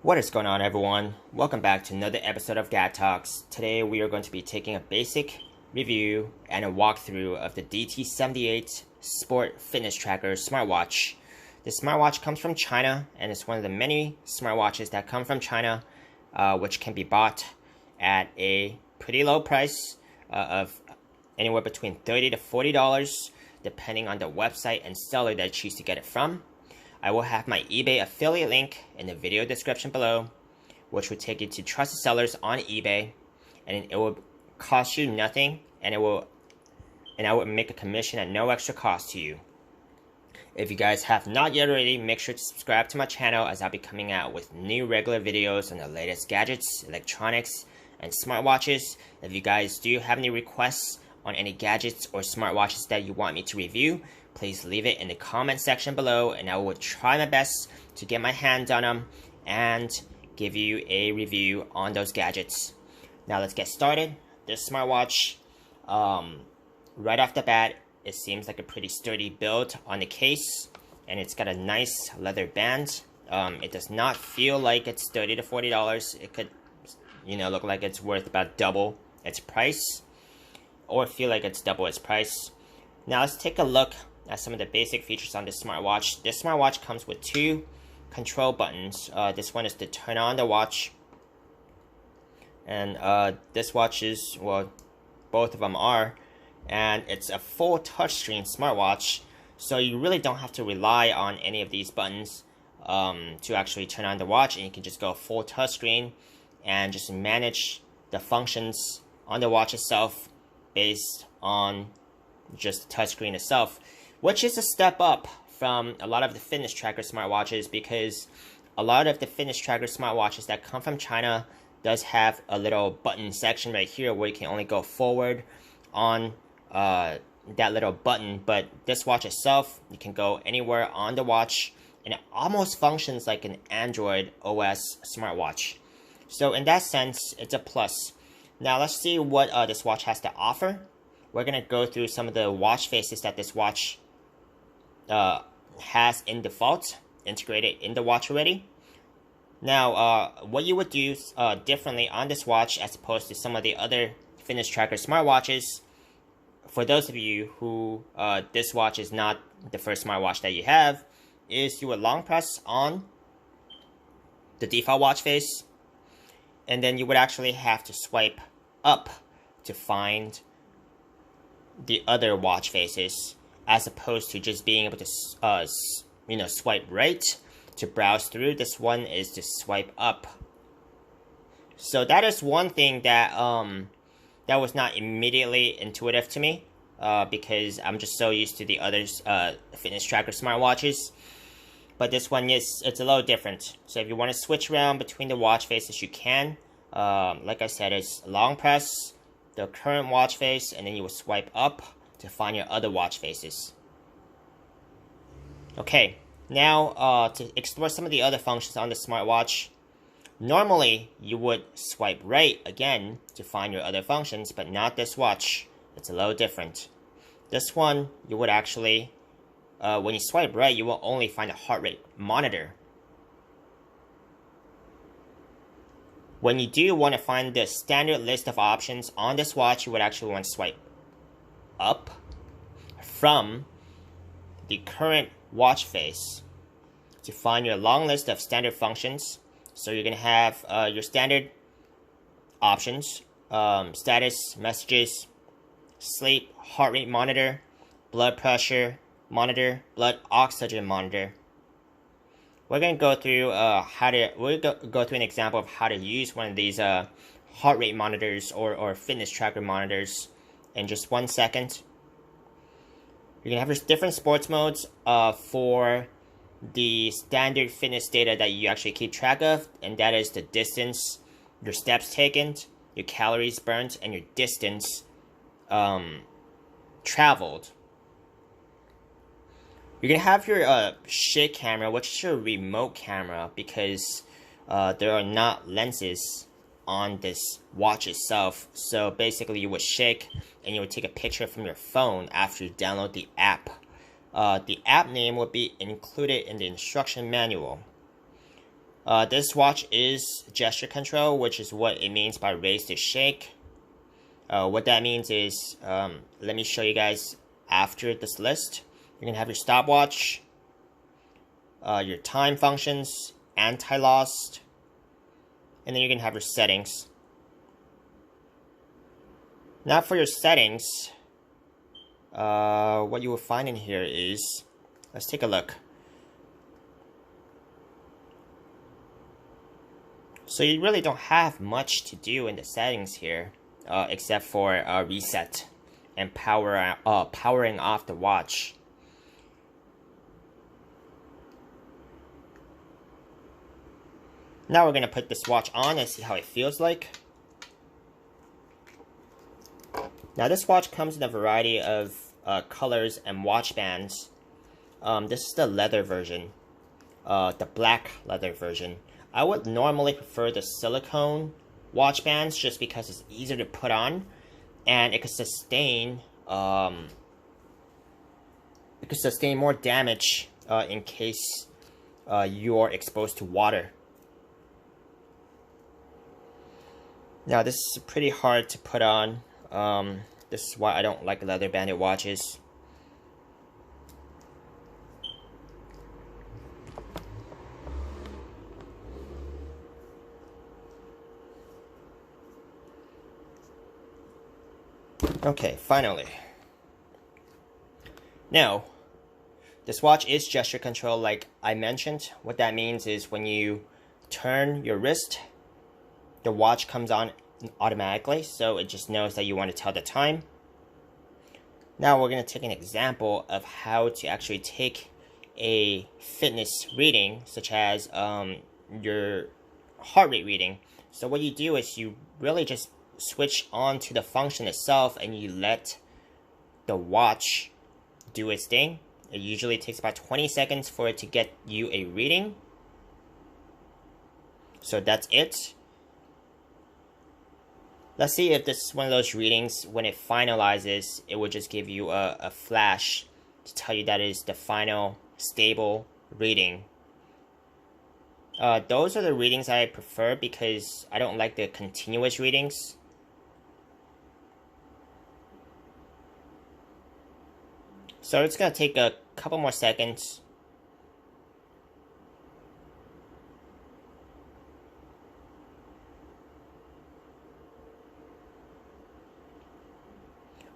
What is going on, everyone? Welcome back to another episode of Dad Talks. Today we are going to be taking a basic review and a walkthrough of the DT78 Sport Fitness Tracker smartwatch. This smartwatch comes from China, and it's one of the many smartwatches that come from China, which can be bought at a pretty low price of anywhere between $30 to $40, depending on the website and seller that you choose to get it from. I will have my eBay affiliate link in the video description below, which will take you to trusted sellers on eBay, and it will cost you nothing, and I will make a commission at no extra cost to you. If you guys have not yet already, make sure to subscribe to my channel, as I'll be coming out with new regular videos on the latest gadgets, electronics, and smartwatches. If you guys do have any requests on any gadgets or smartwatches that you want me to review, please leave it in the comment section below, and I will try my best to get my hands on them and give you a review on those gadgets. Now let's get started. This smartwatch, right off the bat, it seems like a pretty sturdy build on the case, and it's got a nice leather band. It does not feel like it's $30 to $40. It could, look like it's worth about double its price, or feel like it's double its price. Now let's take a look at some of the basic features on this smartwatch. This smartwatch comes with two control buttons. This one is to turn on the watch, and this watch is, well, both of them are, and it's a full touchscreen smartwatch, so you really don't have to rely on any of these buttons to actually turn on the watch, and you can just go full touchscreen and just manage the functions on the watch itself based on just the touchscreen itself, which is a step up from a lot of the fitness tracker smartwatches, because a lot of the fitness tracker smartwatches that come from China does have a little button section right here where you can only go forward on that little button, but this watch itself, you can go anywhere on the watch, and it almost functions like an Android OS smartwatch. So in that sense, it's a plus. Now let's see what this watch has to offer. We're going to go through some of the watch faces that this watch has in default, integrated in the watch already. Now, what you would do differently on this watch as opposed to some of the other fitness tracker smartwatches, for those of you who this watch is not the first smartwatch that you have, is you would long press on the default watch face, and then you would actually have to swipe up to find the other watch faces, as opposed to just being able to swipe right to browse through. This one is to swipe up. So that is one thing that that was not immediately intuitive to me, because I'm just so used to the other fitness tracker smartwatches. But this one it's a little different. So if you want to switch around between the watch faces, you can. Like I said, it's long press the current watch face, and then you will swipe up to find your other watch faces. Okay, now to explore some of the other functions on the smartwatch. Normally, you would swipe right again to find your other functions, but not this watch. It's a little different. This one, you would actually, when you swipe right, you will only find a heart rate monitor. When you do want to find the standard list of options on this watch, you would actually want to swipe up from the current watch face to find your long list of standard functions. So you're going to have your standard options, status, messages, sleep, heart rate monitor, blood pressure monitor, blood oxygen monitor. We're going to go through go through an example of how to use one of these heart rate monitors or fitness tracker monitors in just 1 second. You're going to have different sports modes for the standard fitness data that you actually keep track of, and that is the distance, your steps taken, your calories burnt, and your distance traveled. You're going to have your shake camera, which is your remote camera, because there are not lenses on this watch itself. So basically you would shake and you would take a picture from your phone after you download the app. The app name would be included in the instruction manual. This watch is gesture control, which is what it means by raise to shake. What that means is, let me show you guys after this list. You're going to have your stopwatch, your time functions, anti-lost, and then you're going to have your settings. Now for your settings, what you will find in here is, let's take a look. So you really don't have much to do in the settings here, except for reset and powering off the watch. Now we're going to put this watch on and see how it feels like. Now this watch comes in a variety of colors and watch bands. This is the leather version, the black leather version. I would normally prefer the silicone watch bands just because it's easier to put on and it could sustain more damage in case you are exposed to water. Now this is pretty hard to put on. This is why I don't like leather banded watches. Okay, finally. Now, this watch is gesture control like I mentioned. What that means is when you turn your wrist, the watch comes on automatically, so it just knows that you want to tell the time. Now we're going to take an example of how to actually take a fitness reading, such as your heart rate reading. So what you do is you really just switch on to the function itself and you let the watch do its thing. It usually takes about 20 seconds for it to get you a reading. So that's it. Let's see if this is one of those readings, when it finalizes, it will just give you a flash to tell you that is the final stable reading. Those are the readings I prefer because I don't like the continuous readings. So it's going to take a couple more seconds.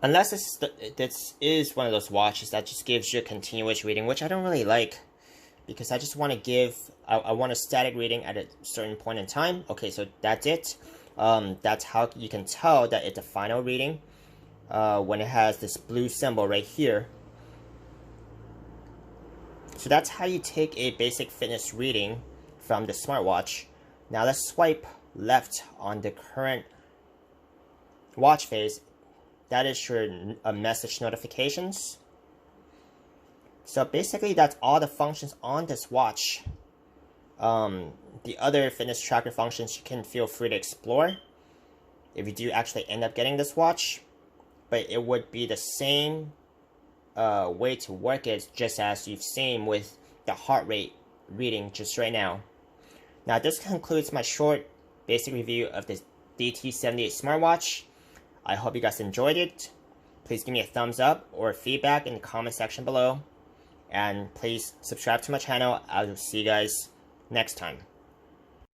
Unless this is one of those watches that just gives you a continuous reading, which I don't really like. Because I just want to give, I want a static reading at a certain point in time. Okay, so that's it. That's how you can tell that it's a final reading. When it has this blue symbol right here. So that's how you take a basic fitness reading from the smartwatch. Now let's swipe left on the current watch face. That is your message notifications. So basically that's all the functions on this watch. The other fitness tracker functions you can feel free to explore if you do actually end up getting this watch. But it would be the same way to work it, just as you've seen with the heart rate reading just right now. Now this concludes my short basic review of the DT78 smartwatch. I hope you guys enjoyed it. Please give me a thumbs up or feedback in the comment section below. And please subscribe to my channel. I will see you guys next time.